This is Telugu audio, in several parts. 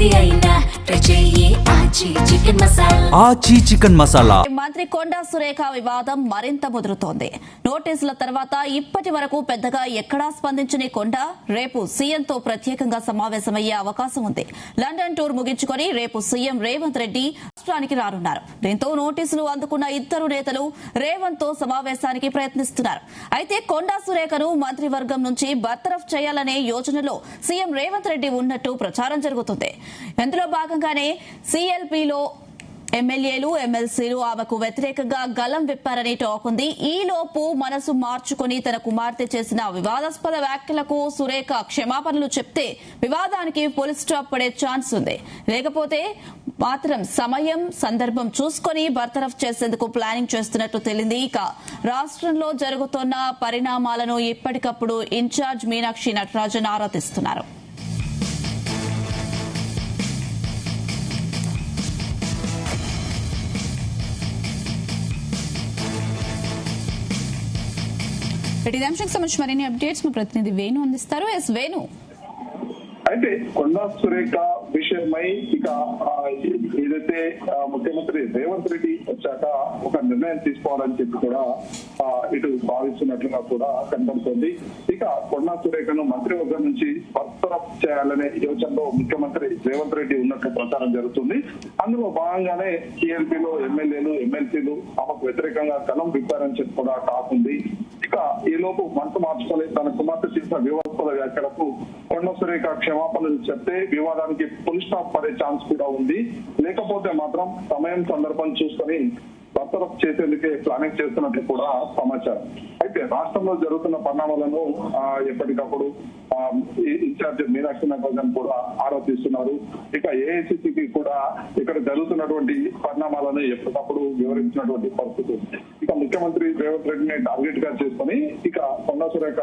ఆచి చికెన్ మసాలా. మంత్రి కొండా సురేఖ వివాదం మరింత ముదురుతోంది. నోటీసుల తర్వాత ఇప్పటి వరకు పెద్దగా ఎక్కడా స్పందించని కొండా రేపు సీఎంతో ప్రత్యేకంగా సమావేశమయ్యే అవకాశం ఉంది. లండన్ టూర్ ముగించుకొని రేపు సీఎం రేవంత్ రెడ్డి రాష్ట్రానికి రానున్నారు. దీంతో నోటీసులు అందుకున్న ఇద్దరు నేతలు రేవంత్ తో సమావేశానికి ప్రయత్నిస్తున్నారు. అయితే కొండా సురేఖను మంత్రివర్గం నుంచి బర్తరఫ్ చేయాలనే యోచనలో సీఎం రేవంత్ రెడ్డి ఉన్నట్టు ప్రచారం జరుగుతుంది. ఇందులో భాగంగానే సీఎల్పీలో ఎమ్మెల్యేలు ఎమ్మెల్సీలు ఆమెకు వ్యతిరేకంగా గలం విప్పారని టాక్ ఉంది. ఈలోపు మనసు మార్చుకుని తన కుమార్తె చేసిన వివాదాస్పద వ్యాఖ్యలకు సురేఖ క్షమాపణలు చెప్తే వివాదానికి ఫుల్ స్టాప్ పడే ఛాన్స్ ఉంది. లేకపోతే మాత్రం సమయం సందర్భం చూసుకుని బర్తరఫ్ చేసేందుకు ప్లానింగ్ చేస్తున్నట్టు తెలిసింది. ఇక రాష్ట్రంలో జరుగుతున్న పరిణామాలను ఎప్పటికప్పుడు ఇన్ఛార్జ్ మీనాక్షి నటరాజన్ ఆరా తీస్తున్నారు. ఇదే అంశానికి సంబంధించి మరిన్ని అప్డేట్స్ మా ప్రతినిధి వేణు అందిస్తారు. ఎస్ వేణు. అయితే కొండా సురేఖ విషయమై ఇక ఏదైతే ముఖ్యమంత్రి రేవంత్ రెడ్డి వచ్చాక ఒక నిర్ణయం తీసుకోవాలని చెప్పి కూడా ఇటు భావిస్తున్నట్లుగా కూడా కనబడుతుంది. ఇక కొండా సురేఖను మంత్రివర్గం నుంచి బర్తరఫ్ చేయాలనే యోచనలో ముఖ్యమంత్రి రేవంత్ రెడ్డి ఉన్నట్లు ప్రచారం జరుగుతుంది. అందులో భాగంగానే టీఎల్పీలో ఎమ్మెల్యేలు ఎమ్మెల్సీలు ఆమెకు వ్యతిరేకంగా కలం విప్పారని చెప్పి కూడా టాక్ ఉంది. ఇక ఈ లోపు మనసు మార్చుకొని తన కుమార్తె చేసిన వివాదాస్పద వ్యాఖ్యలకు కొండా సురేఖ క్షమాపణలు చెప్తే వివాదానికి ఫుల్ స్టాప్ పడే ఛాన్స్ కూడా ఉంది. లేకపోతే మాత్రం సమయం సందర్భం చూసుకొని బర్తరఫ్ చేసేందుకే ప్లానింగ్ చేస్తున్నట్లు కూడా సమాచారం. అయితే రాష్ట్రంలో జరుగుతున్న పరిణామాలను ఎప్పటికప్పుడు ఇన్ఛార్జ్ మీనాక్షి నటరాజన్ కూడా ఆరోపిస్తున్నారు. ఇక ఏఐసిసికి కూడా ఇక్కడ జరుగుతున్నటువంటి పరిణామాలను ఎప్పటికప్పుడు వివరించినటువంటి పరిస్థితి. ఇక ముఖ్యమంత్రి రేవంత్ రెడ్డిని టార్గెట్ గా చేసుకుని ఇక కొండా సురేఖ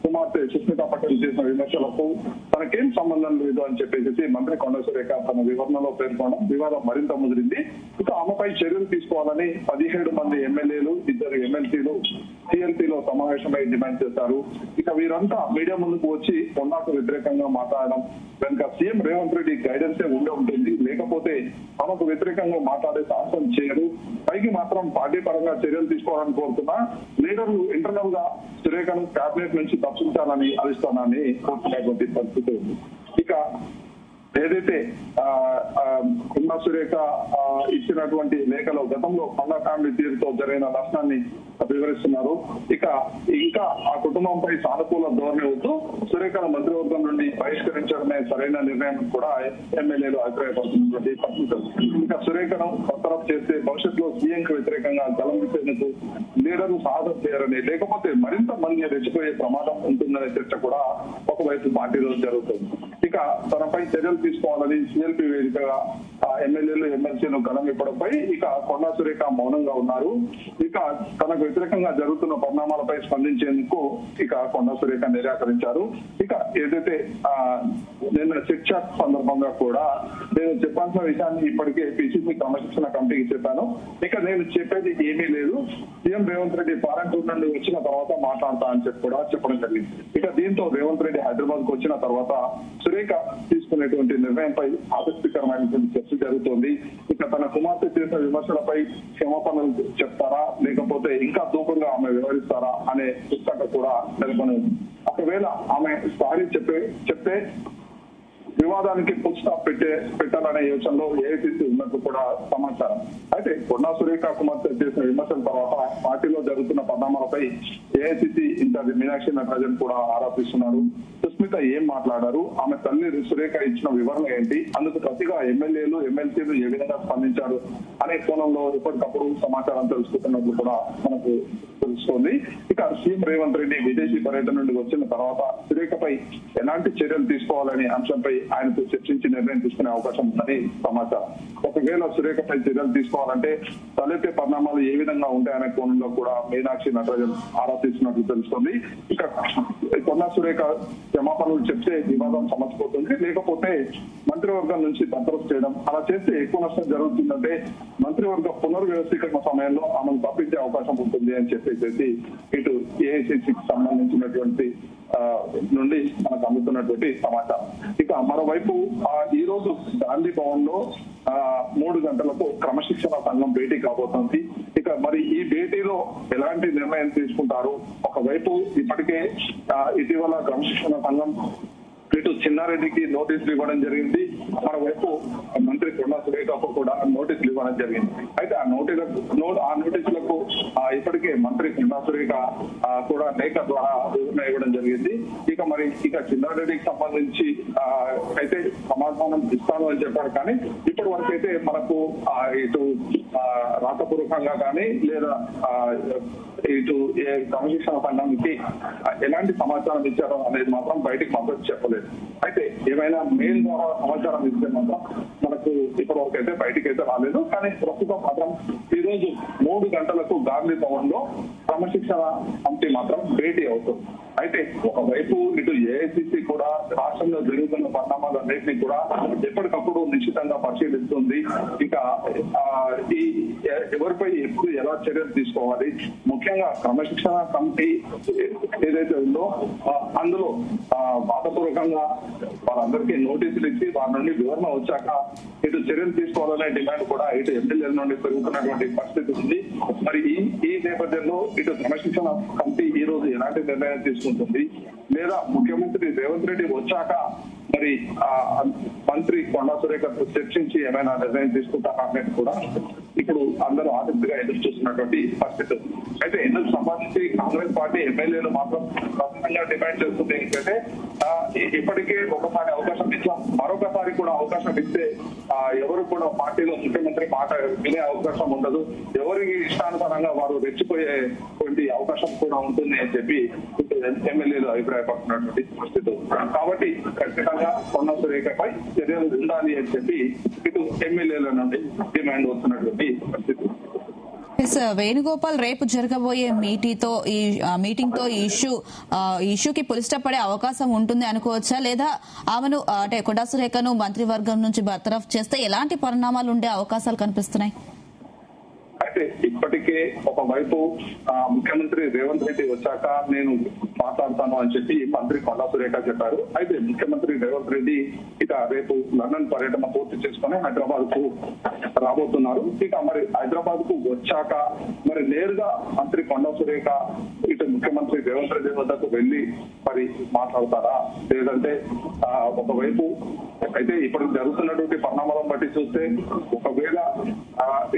కుమార్తె సుస్మితా పటేల్ చేసిన విమర్శలకు తనకేం సంబంధం లేదు అని చెప్పేసి మంత్రి కొండా సురేఖ తన వివరణలో పేర్కొనడం వివాదం మరింత ముదిరింది. ఇక ఆమెపై చర్యలు తీసుకోవాలని 17 మంది ఎమ్మెల్యేలు 2 ఎమ్మెల్సీలు టీఎల్పీలో సమావేశమై డిమాండ్ చేశారు. ఇక వీరంతా మీడియా ముందుకు వచ్చి కొండాకు వ్యతిరేకంగా మాట్లాడడం వెనుక సీఎం రేవంత్ రెడ్డి గైడెన్సే ఉండే ఉంటుంది. లేకపోతే ఆమెకు వ్యతిరేకంగా మాట్లాడే సాహసం చేయరు. పైకి మాత్రం పార్టీ పరంగా చర్యలు తీసుకోవాలని కోరుతున్నా లీడర్లు ఇంటర్నల్ గా సురేఖను కేబినెట్ నుంచి తప్పించాలని అధిష్టానాన్ని కోరుతున్నటువంటి పరిస్థితి ఉంది. ఇక ఏదైతే కొండా సురేఖ ఇచ్చినటువంటి లేఖలో గతంలో కొండా ఫ్యామిలీ తీరుతో జరిగిన నష్టాన్ని వివరిస్తున్నారు. ఇక ఇంకా ఆ కుటుంబంపై సానుకూల ధోరణి వద్దు, సురేఖను మంత్రివర్గం నుండి బహిష్కరించడమే సరైన నిర్ణయం కూడా ఎమ్మెల్యేలు అభిప్రాయపడుతున్నటువంటి పరిస్థితులు. ఇంకా సురేఖను బర్తరఫ్ చేస్తే భవిష్యత్తులో సీఎం కు వ్యతిరేకంగా గలం విప్పేందుకు లీడర్లు సాహసం చేయరని, లేకపోతే మరింత మంది రెచ్చిపోయే ప్రమాదం ఉంటుందనే చర్చ కూడా ఒకవైపు పార్టీలో జరుగుతుంది. ఇక తనపై చర్యలు తీసుకోవాలని సీఎల్పీ వేదికగా ఎమ్మెల్యేలు ఎమ్మెల్సీలు గలం ఇప్పటిపై ఇక కొండా సురేఖ మౌనంగా ఉన్నారు. ఇక తనకు వ్యతిరేకంగా జరుగుతున్న పరిణామాలపై స్పందించేందుకు ఇక కొండా సురేఖ నిరాకరించారు. ఇక ఏదైతే నిన్న శిక్ష సందర్భంగా కూడా నేను చెప్పాల్సిన విషయాన్ని ఇప్పటికే పిసిసి క్రమశిక్షణ కమిటీకి చెప్పాను. ఇక నేను చెప్పేది ఏమీ లేదు, CM Revanth Reddy foreign tour నుండి వచ్చిన తర్వాత మాట్లాడతా అని చెప్పి కూడా చెప్పడం జరిగింది. ఇక దీంతో రేవంత్ రెడ్డి హైదరాబాద్ కు వచ్చిన తర్వాత సురేఖ తీసుకునేటువంటి నిర్ణయంపై ఆసక్తికరమైనటువంటి చర్చ జరుగుతోంది. ఇక తన కుమార్తె చేసిన విమర్శలపై క్షమాపణలు చెప్తారా, లేకపోతే ఇంకా దూకంగా ఆమె వ్యవహరిస్తారా అనే ఉత్కంఠ కూడా నెలకొని ఉంది. ఒకవేళ ఆమె సారీ చెప్తే వివాదానికి ఫుల్ స్టాప్ పెట్టాలనే యోచనలో ఏఐసిసి ఉన్నట్టు కూడా సమాచారం. అయితే కొండా సురేఖ కుమార్తె చేసిన విమర్శల తర్వాత పార్టీలో జరుగుతున్న పరిణామాలపై ఏఐసిసి ఇన్ఛార్జ్ మీనాక్షి నటరాజన్ కూడా ఆరోపిస్తున్నారు. సుస్మిత ఏం మాట్లాడారు, ఆమె తల్లి సురేఖ ఇచ్చిన వివరణ ఏంటి, అందుకు ప్రతిగా ఎమ్మెల్యేలు ఎమ్మెల్సీలు ఏ విధంగా స్పందించారు అనే కోణంలో ఎప్పటికప్పుడు సమాచారం తెలుసుకుంటున్నట్లు కూడా మనకు తెలుస్తోంది. ఇక సీఎం రేవంత్ రెడ్డి విదేశీ పర్యటన నుండి వచ్చిన తర్వాత సురేఖపై ఎలాంటి చర్యలు తీసుకోవాలనే అంశంపై ఆయనతో చర్చించి నిర్ణయం తీసుకునే అవకాశం ఉందని సమాచారం. ఒకవేళ సురేఖపై చర్యలు తీసుకోవాలంటే తలెత్తే పరిణామాలు ఏ విధంగా ఉంటాయనే కోణంలో కూడా మీనాక్షి నటరాజన్ ఆరాధిస్తున్నట్లు తెలుస్తోంది. ఇక కొండా సురేఖ క్షమాపణలు చెప్తే వివాదం సమసిపోతుంది, లేకపోతే మంత్రివర్గం నుంచి బర్తరఫ్ చేయడం, అలా చేస్తే ఎక్కువ నష్టం జరుగుతుందంటే మంత్రివర్గ పునర్వ్యవస్థీకరణ సమయంలో ఆమెను తప్పించే అవకాశం ఉంటుంది అని చెప్పేసి ఇటు ఏఐసిసికి సంబంధించినటువంటి నుండి మనకు అందుతున్నటువంటి సమాచారం. ఇక మరోవైపు ఈ రోజు గాంధీ భవన్ లో 3 గంటలకు క్రమశిక్షణ సంఘం భేటీ కాబోతోంది. ఇక మరి ఈ భేటీలో ఎలాంటి నిర్ణయం తీసుకుంటారు? ఒకవైపు ఇప్పటికే ఇటీవల క్రమశిక్షణ సంఘం ఇటు చిన్నారెడ్డికి నోటీసులు ఇవ్వడం జరిగింది, మరోవైపు మంత్రి కొండా సురేఖకు కూడా నోటీసులు ఇవ్వడం జరిగింది. అయితే ఆ నోటీసులకు ఇప్పటికే మంత్రి కొండా సురేఖ కూడా లేఖ ద్వారా వివరణ ఇవ్వడం జరిగింది. ఇక చిన్నారెడ్డికి సంబంధించి అయితే సమాధానం ఇస్తాను అని చెప్పారు. కానీ ఇప్పటి వరకు అయితే మనకు ఇటు రాతపూర్వకంగా కానీ లేదా ఇటు క్రమశిక్షణ సంఘానికి ఎలాంటి సమాచారం ఇచ్చారో అనేది మాత్రం బయటికి మాత్రం చెప్పలేదు. అయితే ఏమైనా మెయిల్ ద్వారా సమాచారం ఇస్తే మాత్రం మనకు ఇప్పటి వరకు అయితే బయటికి అయితే రాలేదు. కానీ ప్రస్తుతం మాత్రం ఈ రోజు 3 గంటలకు గాంధీ భవన్ లో క్రమశిక్షణ కమిటీ మాత్రం భేటీ అవుతుంది. అయితే ఒకవైపు ఇటు ఏఐసిసి కూడా రాష్ట్రంలో జరుగుతున్న పరిణామాలన్నింటినీ కూడా ఎప్పటికప్పుడు నిశ్చితంగా పరిశీలిస్తుంది. ఇక ఈ ఎవరిపై ఎప్పుడు ఎలా చర్యలు తీసుకోవాలి, ముఖ్యంగా క్రమశిక్షణ కమిటీ ఏదైతే ఉందో అందులో బాధపూర్వకంగా వారందరికీ నోటీసులు ఇచ్చి వారి నుండి వివరణ వచ్చాక ఇటు చర్యలు తీసుకోవాలనే డిమాండ్ కూడా ఇటు ఎమ్మెల్యేల నుండి పెరుగుతున్నటువంటి పరిస్థితి ఉంది. మరి ఈ నేపథ్యంలో ఇటు క్రమశిక్షణ కమిటీ ఈ రోజు ఎలాంటి నిర్ణయం తీసుకుంటుంది, లేదా ముఖ్యమంత్రి రేవంత్ రెడ్డి వచ్చాక మరి మంత్రి కొండా సురేఖతో చర్చించి ఏమైనా నిర్ణయం తీసుకుంటారా అనేది కూడా ఇప్పుడు అందరూ ఆసక్తిగా ఎదురు చూస్తున్నటువంటి పరిస్థితి. అయితే ఇందుకు సంబంధించి కాంగ్రెస్ పార్టీ ఎమ్మెల్యేలు మాత్రం ప్రధానంగా డిమాండ్ చేస్తుంది ఏంటంటే ఇప్పటికే ఒకసారి అవకాశం ఇచ్చాం, మరొకసారి కూడా అవకాశం ఇస్తే ఎవరు కూడా పార్టీలో ముఖ్యమంత్రి మాట వినే అవకాశం ఉండదు, ఎవరికి ఇష్టానుసారంగా వారు రెచ్చిపోయేటువంటి అవకాశం కూడా ఉంటుంది అని చెప్పి ఎమ్మెల్యేలు అభిప్రాయపడుతున్నటువంటి పరిస్థితి. కాబట్టి ఖచ్చితంగా కొండా సురేఖపై చర్యలు ఉండాలి అని చెప్పి ఇటు ఎమ్మెల్యేల నుండి డిమాండ్ వస్తున్నటువంటి పరిస్థితి. వేణుగోపాల్ రేపు జరగబోయే మీటింగ్ తో ఈ ఇష్యూకి పులిస్టాప్ పడే అవకాశం ఉంటుంది అనుకోవచ్చా, లేదా ఆమెను అంటే కొండా సురేఖను మంత్రివర్గం నుంచి బర్తరఫ్ చేస్తే ఎలాంటి పరిణామాలు ఉండే అవకాశాలు కనిపిస్తున్నాయి? అయితే ఇప్పటికే ఒకవైపు ముఖ్యమంత్రి రేవంత్ రెడ్డి వచ్చాక నేను మాట్లాడతాను అని చెప్పి మంత్రి కొండా సురేఖ చెప్పారు. అయితే ముఖ్యమంత్రి రేవంత్ రెడ్డి ఇక రేపు లండన్ పర్యటన పూర్తి చేసుకుని హైదరాబాద్ కు రాబోతున్నారు. ఇక మరి హైదరాబాద్ కు వచ్చాక మరి నేరుగా మంత్రి కొండా సురేఖ ఇటు ముఖ్యమంత్రి రేవంత్ రెడ్డి వద్దకు వెళ్లి మరి మాట్లాడతారా, లేదంటే ఒకవైపు అయితే ఇప్పుడు జరుగుతున్నటువంటి పరిణామాలను బట్టి చూస్తే ఒకవేళ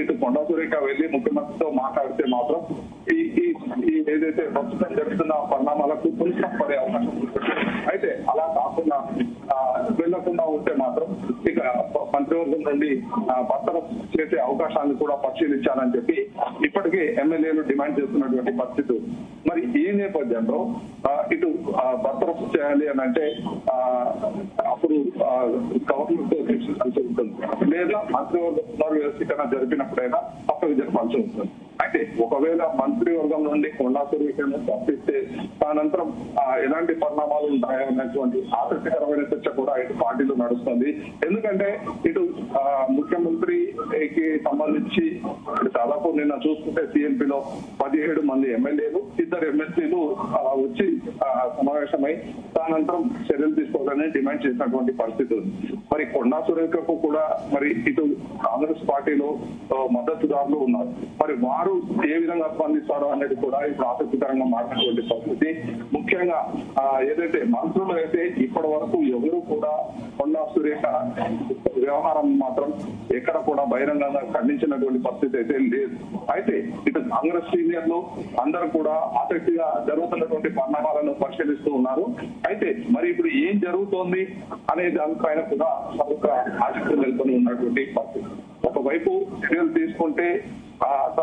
ఇటు కొండా సురేఖ వెళ్లి ముఖ్యమంత్రితో మాట్లాడితే మాత్రం ఈ ఏదైతే ప్రస్తుతం జరుగుతున్న పరిణామాలకు పులిస్టాప్ పడే అవకాశం ఉంటుంది. అయితే అలా కాకుండా వెళ్లకుండా ఉంటే మాత్రం ఇక మంత్రివర్గం నుండి బర్తరఫ్ చేసే అవకాశాన్ని కూడా పరిశీలించాలని చెప్పి ఇప్పటికే ఎమ్మెల్యేలు డిమాండ్ చేస్తున్నటువంటి పరిస్థితి. మరి ఈ నేపథ్యంలో ఇటు బర్తరఫ్ చేయాలి అని అంటే అప్పుడు గవర్నమెంట్ తో చర్చించాల్సి ఉంటుంది, లేదా మంత్రివర్గం పునర్వ్యవస్థీకరణ జరిపినప్పుడైనా పక్కకు జరపాల్సి ఉంటుంది. అయితే ఒకవేళ మంత్రివర్గం నుండి కొండా సురేఖను తప్పిస్తే అనంతరం ఎలాంటి పరిణామాలు ఉంటాయన్నటువంటి ఆసక్తికరమైన చర్చ కూడా ఇటు పార్టీలో నడుస్తుంది. ఎందుకంటే ఇటు ముఖ్యమంత్రికి సంబంధించి దాదాపు నిన్న చూసుకుంటే సిఎల్పిలో 17 మంది ఎమ్మెల్యేలు, 2 ఎమ్మెల్సీలు వచ్చి సమావేశమై అనంతరం చర్యలు తీసుకోవాలని డిమాండ్ చేసినటువంటి పరిస్థితి ఉంది. మరి కొండా సురేఖకు కూడా మరి ఇటు కాంగ్రెస్ పార్టీలో మద్దతుదారులు ఉన్నారు. మరి వారు ఏ విధంగా స్పందిస్తారో అనేది కూడా ఇప్పుడు ఆసక్తికరంగా మారినటువంటి పరిస్థితి. ముఖ్యంగా ఏదైతే మంత్రులు అయితే ఇప్పటి వరకు ఎవరు కూడా కొండా సురేఖ వ్యవహారం మాత్రం ఎక్కడ కూడా బహిరంగంగా ఖండించినటువంటి పరిస్థితి అయితే లేదు. అయితే ఇటు కాంగ్రెస్ సీనియర్లు అందరూ కూడా ఆసక్తిగా జరుగుతున్నటువంటి పరిణామాలను పరిశీలిస్తూ ఉన్నారు. అయితే మరి ఇప్పుడు ఏం జరుగుతోంది అనే దానిపైన కూడా ఒక ఆసక్తి నెలకొని ఉన్నటువంటి పరిస్థితి. ఒకవైపు చర్యలు తీసుకుంటే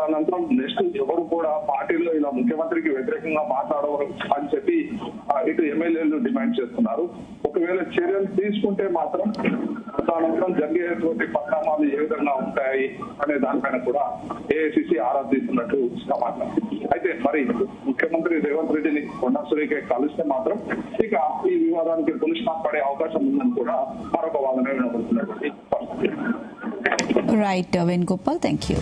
అనంతరం నెక్స్ట్ ఎవరు కూడా పార్టీలో ఇలా ముఖ్యమంత్రికి వ్యతిరేకంగా మాట్లాడవరు అని చెప్పి ఇటు ఎమ్మెల్యేలు డిమాండ్ చేస్తున్నారు. ఒకవేళ చర్యలు తీసుకుంటే మాత్రం అనంతరం జరిగేటువంటి పరిణామాలు ఏ విధంగా ఉంటాయి అనే దానిపైన కూడా ఏఐసిసి ఆరా తీస్తున్నట్టు సమాచారం. అయితే మరి ముఖ్యమంత్రి రేవంత్ రెడ్డిని కొండా సురేఖ కలిస్తే మాత్రం ఇక ఈ వివాదానికి పులిస్టాప్ పడే అవకాశం ఉందని కూడా మరొక వాదన వినబడుతున్నటువంటి పరిస్థితి. Right Venugopal, thank you.